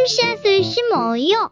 씨앗을 심어요.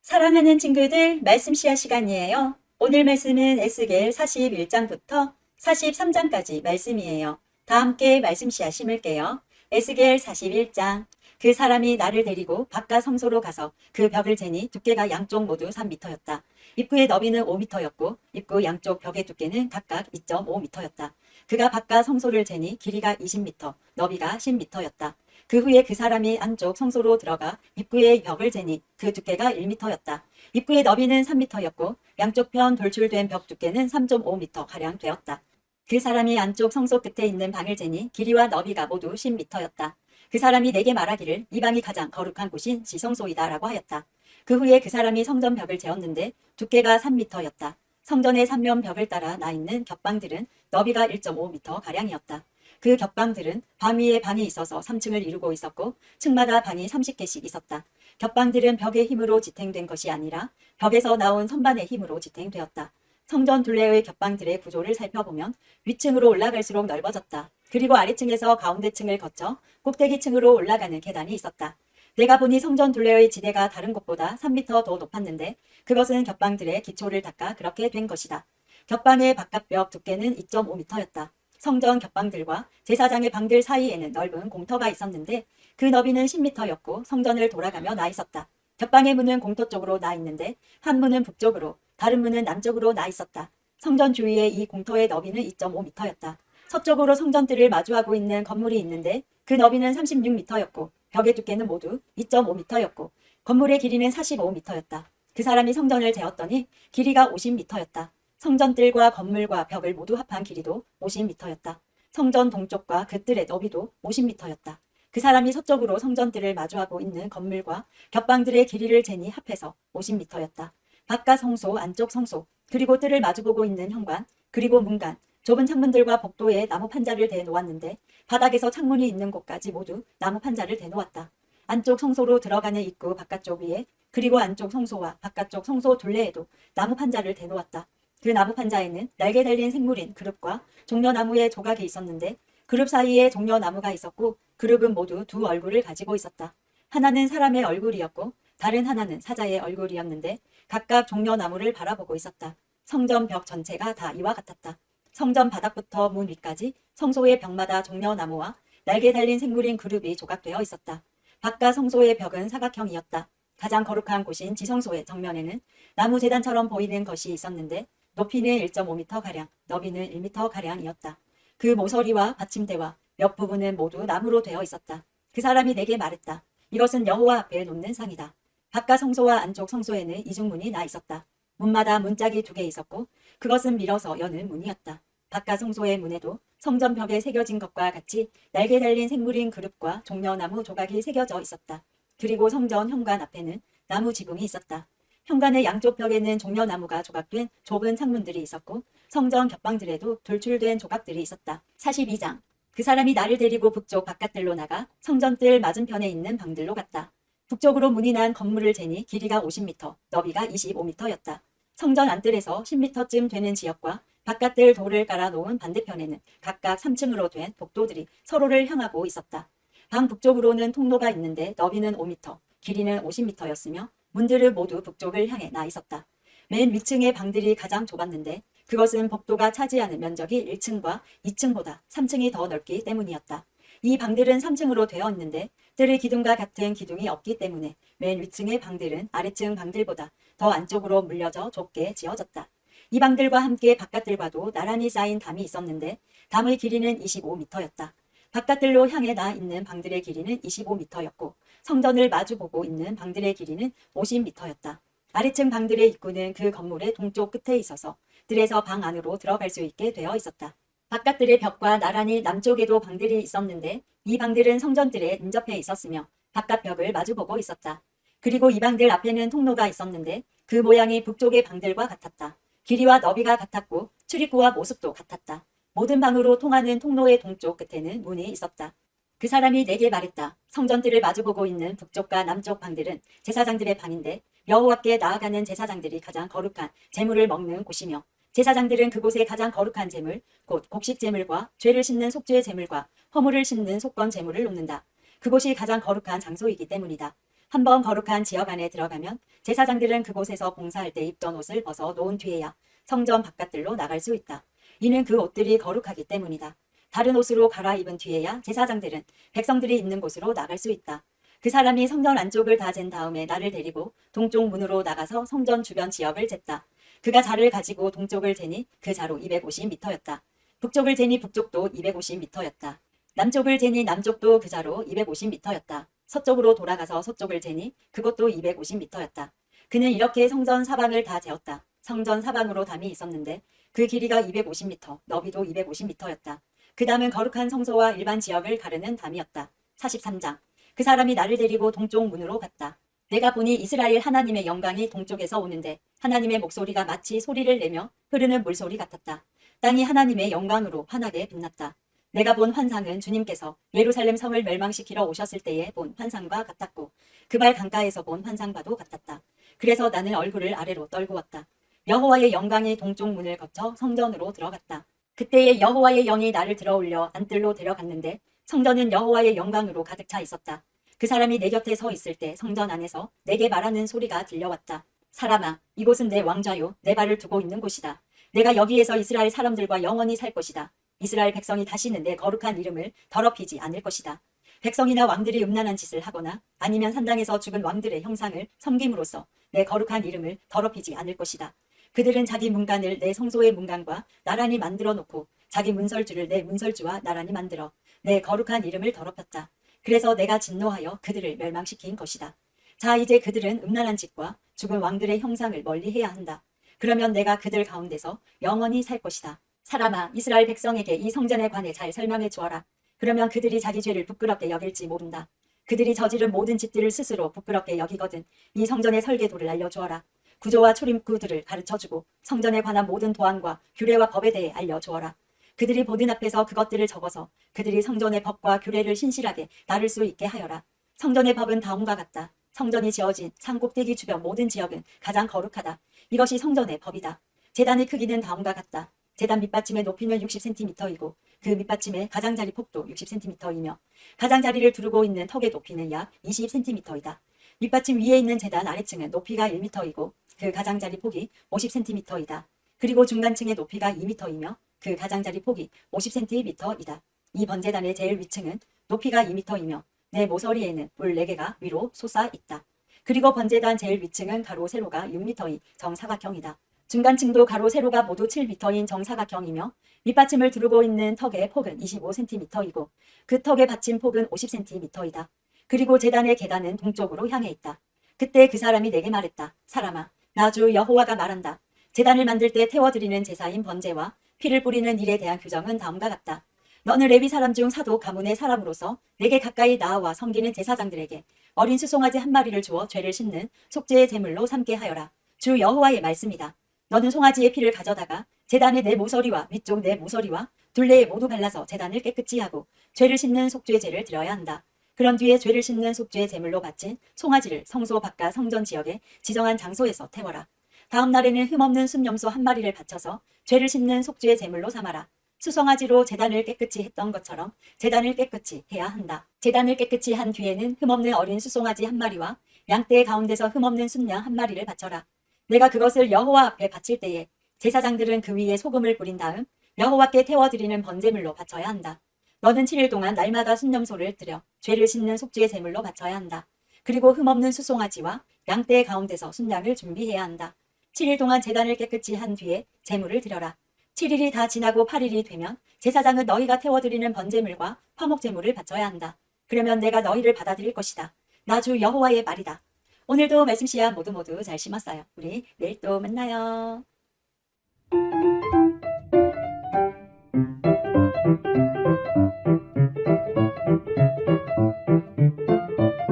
사랑하는 친구들, 말씀 씨앗 시간이에요. 오늘 말씀은 에스겔 41장부터 43장까지 말씀이에요. 다 함께 말씀 씨앗 심을게요. 에스겔 41장. 그 사람이 나를 데리고 바깥 성소로 가서 그 벽을 재니 두께가 양쪽 모두 3m였다. 입구의 너비는 5m였고 입구 양쪽 벽의 두께는 각각 2.5m였다. 그가 바깥 성소를 재니 길이가 20m, 너비가 10m였다. 그 후에 그 사람이 안쪽 성소로 들어가 입구의 벽을 재니 그 두께가 1m였다. 입구의 너비는 3m였고 양쪽 편 돌출된 벽 두께는 3.5m 가량 되었다. 그 사람이 안쪽 성소 끝에 있는 방을 재니 길이와 너비가 모두 10m였다. 그 사람이 내게 말하기를 이 방이 가장 거룩한 곳인 지성소이다 라고 하였다. 그 후에 그 사람이 성전 벽을 재었는데 두께가 3m였다. 성전의 3면 벽을 따라 나 있는 겹방들은 너비가 1.5m 가량이었다. 그 겹방들은 방 위에 방이 있어서 3층을 이루고 있었고 층마다 방이 30개씩 있었다. 겹방들은 벽의 힘으로 지탱된 것이 아니라 벽에서 나온 선반의 힘으로 지탱되었다. 성전 둘레의 겹방들의 구조를 살펴보면 위층으로 올라갈수록 넓어졌다. 그리고 아래층에서 가운데층을 거쳐 꼭대기층으로 올라가는 계단이 있었다. 내가 보니 성전 둘레의 지대가 다른 곳보다 3m 더 높았는데 그것은 겹방들의 기초를 닦아 그렇게 된 것이다. 겹방의 바깥벽 두께는 2.5m였다. 성전 겹방들과 제사장의 방들 사이에는 넓은 공터가 있었는데 그 너비는 10m였고 성전을 돌아가며 나 있었다. 겹방의 문은 공터 쪽으로 나 있는데 한 문은 북쪽으로 다른 문은 남쪽으로 나 있었다. 성전 주위에 이 공터의 너비는 2.5m였다. 서쪽으로 성전들을 마주하고 있는 건물이 있는데 그 너비는 36m였고 벽의 두께는 모두 2.5m였고 건물의 길이는 45m였다. 그 사람이 성전을 재었더니 길이가 50m였다. 성전뜰과 건물과 벽을 모두 합한 길이도 50m였다. 성전 동쪽과 그 뜰의 너비도 50m였다. 그 사람이 서쪽으로 성전뜰을 마주하고 있는 건물과 겹방들의 길이를 재니 합해서 50m였다. 바깥 성소, 안쪽 성소, 그리고 뜰을 마주보고 있는 현관, 그리고 문간, 좁은 창문들과 복도에 나무 판자를 대놓았는데 바닥에서 창문이 있는 곳까지 모두 나무 판자를 대놓았다. 안쪽 성소로 들어가는 입구 바깥쪽 위에 그리고 안쪽 성소와 바깥쪽 성소 둘레에도 나무 판자를 대놓았다. 그 나무 판자에는 날개 달린 생물인 그룹과 종려나무의 조각이 있었는데 그룹 사이에 종려나무가 있었고 그룹은 모두 두 얼굴을 가지고 있었다. 하나는 사람의 얼굴이었고 다른 하나는 사자의 얼굴이었는데 각각 종려나무를 바라보고 있었다. 성전 벽 전체가 다 이와 같았다. 성전 바닥부터 문 위까지 성소의 벽마다 종려나무와 날개 달린 생물인 그룹이 조각되어 있었다. 바깥 성소의 벽은 사각형이었다. 가장 거룩한 곳인 지성소의 정면에는 나무 제단처럼 보이는 것이 있었는데 높이는 1.5m가량, 너비는 1m가량이었다. 그 모서리와 받침대와 옆 부분은 모두 나무로 되어 있었다. 그 사람이 내게 말했다. 이것은 여호와 앞에 놓는 상이다. 바깥 성소와 안쪽 성소에는 이중문이 나 있었다. 문마다 문짝이 2개 있었고 그것은 밀어서 여는 문이었다. 바깥 성소의 문에도 성전 벽에 새겨진 것과 같이 날개 달린 생물인 그룹과 종려나무 조각이 새겨져 있었다. 그리고 성전 현관 앞에는 나무 지붕이 있었다. 현관의 양쪽 벽에는 종려나무가 조각된 좁은 창문들이 있었고 성전 겹방들에도 돌출된 조각들이 있었다. 42장. 그 사람이 나를 데리고 북쪽 바깥들로 나가 성전뜰 맞은편에 있는 방들로 갔다. 북쪽으로 문이 난 건물을 재니 길이가 50m, 너비가 25m였다. 성전 안뜰에서 10m쯤 되는 지역과 바깥뜰 돌을 깔아 놓은 반대편에는 각각 3층으로 된 복도들이 서로를 향하고 있었다. 방 북쪽으로는 통로가 있는데 너비는 5m, 길이는 50m였으며 문들은 모두 북쪽을 향해 나 있었다. 맨 위층의 방들이 가장 좁았는데 그것은 복도가 차지하는 면적이 1층과 2층보다 3층이 더 넓기 때문이었다. 이 방들은 3층으로 되어 있는데 뜰의 기둥과 같은 기둥이 없기 때문에 맨 위층의 방들은 아래층 방들보다 더 안쪽으로 물려져 좁게 지어졌다. 이 방들과 함께 바깥들과도 나란히 쌓인 담이 있었는데 담의 길이는 25m였다. 바깥들로 향해 나 있는 방들의 길이는 25m였고 성전을 마주보고 있는 방들의 길이는 50m였다. 아래층 방들의 입구는 그 건물의 동쪽 끝에 있어서 뜰에서 방 안으로 들어갈 수 있게 되어 있었다. 바깥들의 벽과 나란히 남쪽에도 방들이 있었는데 이 방들은 성전뜰에 인접해 있었으며 바깥 벽을 마주보고 있었다. 그리고 이 방들 앞에는 통로가 있었는데 그 모양이 북쪽의 방들과 같았다. 길이와 너비가 같았고 출입구와 모습도 같았다. 모든 방으로 통하는 통로의 동쪽 끝에는 문이 있었다. 그 사람이 내게 말했다. 성전뜰을 마주보고 있는 북쪽과 남쪽 방들은 제사장들의 방인데 여호와께 나아가는 제사장들이 가장 거룩한 제물을 먹는 곳이며 제사장들은 그곳에 가장 거룩한 제물, 곧 곡식 제물과 죄를 씻는 속죄 제물과 허물을 씻는 속건 제물을 놓는다. 그곳이 가장 거룩한 장소이기 때문이다. 한번 거룩한 지역 안에 들어가면 제사장들은 그곳에서 봉사할 때 입던 옷을 벗어 놓은 뒤에야 성전 바깥들로 나갈 수 있다. 이는 그 옷들이 거룩하기 때문이다. 다른 옷으로 갈아입은 뒤에야 제사장들은 백성들이 있는 곳으로 나갈 수 있다. 그 사람이 성전 안쪽을 다 잰 다음에 나를 데리고 동쪽 문으로 나가서 성전 주변 지역을 쟀다. 그가 자를 가지고 동쪽을 재니 그 자로 250m였다. 북쪽을 재니 북쪽도 250m였다. 남쪽을 재니 남쪽도 그 자로 250m였다. 서쪽으로 돌아가서 서쪽을 재니 그것도 250m였다. 그는 이렇게 성전 사방을 다 재었다. 성전 사방으로 담이 있었는데 그 길이가 250m, 너비도 250m였다. 그 담은 거룩한 성소와 일반 지역을 가르는 담이었다. 43장. 그 사람이 나를 데리고 동쪽 문으로 갔다. 내가 보니 이스라엘 하나님의 영광이 동쪽에서 오는데 하나님의 목소리가 마치 소리를 내며 흐르는 물소리 같았다. 땅이 하나님의 영광으로 환하게 빛났다. 내가 본 환상은 주님께서 예루살렘 성을 멸망시키러 오셨을 때에 본 환상과 같았고 그발 강가에서 본 환상과도 같았다. 그래서 나는 얼굴을 아래로 떨구었다. 여호와의 영광이 동쪽 문을 거쳐 성전으로 들어갔다. 그때에 여호와의 영이 나를 들어올려 안뜰로 데려갔는데 성전은 여호와의 영광으로 가득 차 있었다. 그 사람이 내 곁에 서 있을 때 성전 안에서 내게 말하는 소리가 들려왔다. 사람아, 이곳은 내 왕좌요, 내 발을 두고 있는 곳이다. 내가 여기에서 이스라엘 사람들과 영원히 살 것이다. 이스라엘 백성이 다시는 내 거룩한 이름을 더럽히지 않을 것이다. 백성이나 왕들이 음란한 짓을 하거나 아니면 산당에서 죽은 왕들의 형상을 섬김으로써 내 거룩한 이름을 더럽히지 않을 것이다. 그들은 자기 문간을 내 성소의 문간과 나란히 만들어 놓고 자기 문설주를 내 문설주와 나란히 만들어 내 거룩한 이름을 더럽혔다. 그래서 내가 진노하여 그들을 멸망시킨 것이다. 자, 이제 그들은 음란한 짓과 죽은 왕들의 형상을 멀리 해야 한다. 그러면 내가 그들 가운데서 영원히 살 것이다. 사람아, 이스라엘 백성에게 이 성전에 관해 잘 설명해 주어라. 그러면 그들이 자기 죄를 부끄럽게 여길지 모른다. 그들이 저지른 모든 짓들을 스스로 부끄럽게 여기거든 이 성전의 설계도를 알려주어라. 구조와 출입구들을 가르쳐주고 성전에 관한 모든 도안과 규례와 법에 대해 알려주어라. 그들이 보는 앞에서 그것들을 적어서 그들이 성전의 법과 규례를 신실하게 따를 수 있게 하여라. 성전의 법은 다음과 같다. 성전이 지어진 산꼭대기 주변 모든 지역은 가장 거룩하다. 이것이 성전의 법이다. 제단의 크기는 다음과 같다. 제단 밑받침의 높이는 60cm이고 그 밑받침의 가장자리 폭도 60cm이며 가장자리를 두르고 있는 턱의 높이는 약 20cm이다. 밑받침 위에 있는 제단 아래층은 높이가 1m이고 그 가장자리 폭이 50cm이다. 그리고 중간층의 높이가 2m이며 그 가장자리 폭이 50cm이다. 이 번제단의 제일 위층은 높이가 2m이며 내 모서리에는 뿔 4개가 위로 솟아 있다. 그리고 번제단 제일 위층은 가로 세로가 6m인 정사각형이다. 중간층도 가로 세로가 모두 7m인 정사각형이며 밑받침을 두르고 있는 턱의 폭은 25cm이고 그 턱의 받침 폭은 50cm이다. 그리고 제단의 계단은 동쪽으로 향해 있다. 그때 그 사람이 내게 말했다. 사람아, 나 주 여호와가 말한다. 제단을 만들 때 태워드리는 제사인 번제와 피를 뿌리는 일에 대한 규정은 다음과 같다. 너는 레위 사람 중 사도 가문의 사람으로서 내게 가까이 나아와 섬기는 제사장들에게 어린 수송아지 한 마리를 주어 죄를 씻는 속죄의 제물로 삼게 하여라. 주 여호와의 말씀이다. 너는 송아지의 피를 가져다가 제단의 내 모서리와 위쪽 내 모서리와 둘레에 모두 발라서 제단을 깨끗이 하고 죄를 씻는 속죄제를 드려야 한다. 그런 뒤에 죄를 씻는 속죄의 제물로 바친 송아지를 성소 바깥 성전 지역에 지정한 장소에서 태워라. 다음 날에는 흠없는 순염소 한 마리를 바쳐서 죄를 씻는 속죄의 제물로 삼아라. 수송아지로 제단을 깨끗이 했던 것처럼 제단을 깨끗이 해야 한다. 제단을 깨끗이 한 뒤에는 흠없는 어린 수송아지 한 마리와 양떼 가운데서 흠없는 순양 한 마리를 바쳐라. 내가 그것을 여호와 앞에 바칠 때에 제사장들은 그 위에 소금을 뿌린 다음 여호와께 태워드리는 번제물로 바쳐야 한다. 너는 7일 동안 날마다 순염소를 드려 죄를 씻는 속죄의 제물로 바쳐야 한다. 그리고 흠없는 수송아지와 양떼 가운데서 순양을 준비해야 한다. 7일 동안 제단을 깨끗이 한 뒤에 제물을 드려라. 7일이 다 지나고 8일이 되면 제사장은 너희가 태워드리는 번제물과 화목제물을 바쳐야 한다. 그러면 내가 너희를 받아들일 것이다. 나 주 여호와의 말이다. 오늘도 말씀 씨앗 모두 잘 심었어요. 우리 내일 또 만나요.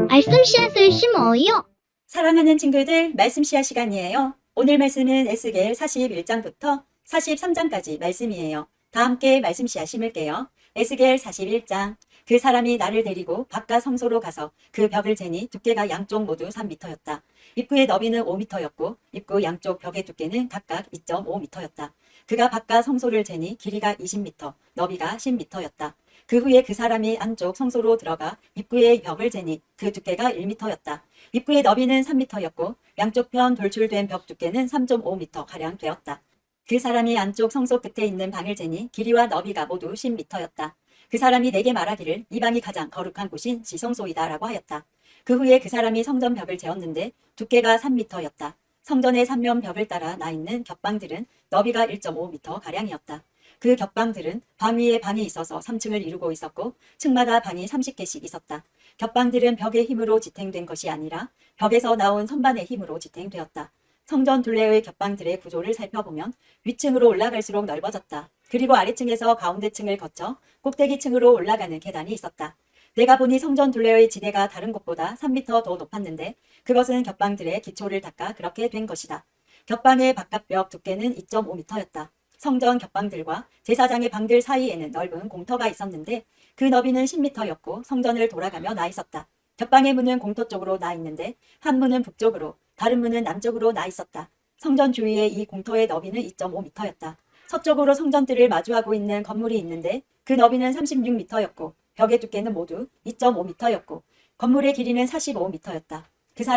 말씀 씨앗을 심어요. 사랑하는 친구들, 말씀 씨앗 시간이에요. 오늘 말씀은 에스겔 41장부터 43장까지 말씀이에요. 다 함께 말씀 씨앗 심을게요. 에스겔 41장. 그 사람이 나를 데리고 바깥 성소로 가서 그 벽을 재니 두께가 양쪽 모두 3m였다. 입구의 너비는 5m였고 입구 양쪽 벽의 두께는 각각 2.5m였다. 그가 바깥 성소를 재니 길이가 20m, 너비가 10m였다. 그 후에 그 사람이 안쪽 성소로 들어가 입구에 벽을 재니 그 두께가 1m였다. 입구의 너비는 3m였고 양쪽 편 돌출된 벽 두께는 3.5m 가량 되었다. 그 사람이 안쪽 성소 끝에 있는 방을 재니 길이와 너비가 모두 10m였다. 그 사람이 내게 말하기를 이 방이 가장 거룩한 곳인 지성소이다 라고 하였다. 그 후에 그 사람이 성전 벽을 재었는데 두께가 3m였다. 성전의 3면 벽을 따라 나 있는 겹방들은 너비가 1.5m 가량이었다. 그 겹방들은 방 위에 방이 있어서 3층을 이루고 있었고 층마다 방이 30개씩 있었다. 겹방들은 벽의 힘으로 지탱된 것이 아니라 벽에서 나온 선반의 힘으로 지탱되었다. 성전 둘레의 겹방들의 구조를 살펴보면 위층으로 올라갈수록 넓어졌다. 그리고 아래층에서 가운데 층을 거쳐 꼭대기 층으로 올라가는 계단이 있었다. 내가 보니 성전 둘레의 지대가 다른 곳보다 3m 더 높았는데 그것은 겹방들의 기초를 닦아 그렇게 된 것이다. 겹방의 바깥벽 두께는 2.5m였다. 성전 겹방들과 제사장의 방들 사이에는 넓은 공터가 있었는데 그 너비는 10m였고 성전을 돌아가며 나 있었다. 겹방의 문은 공터 쪽으로 나 있는데 한 문은 북쪽으로 다른 문은 남쪽으로 나 있었다. 성전 주위에 이 공터의 너비는 2.5m였다. 서쪽으로 성전들을 마주하고 있는 건물이 있는데 그 너비는 36m였고 벽의 두께는 모두 2.5m였고 건물의 길이는 45m였다. 그 사람이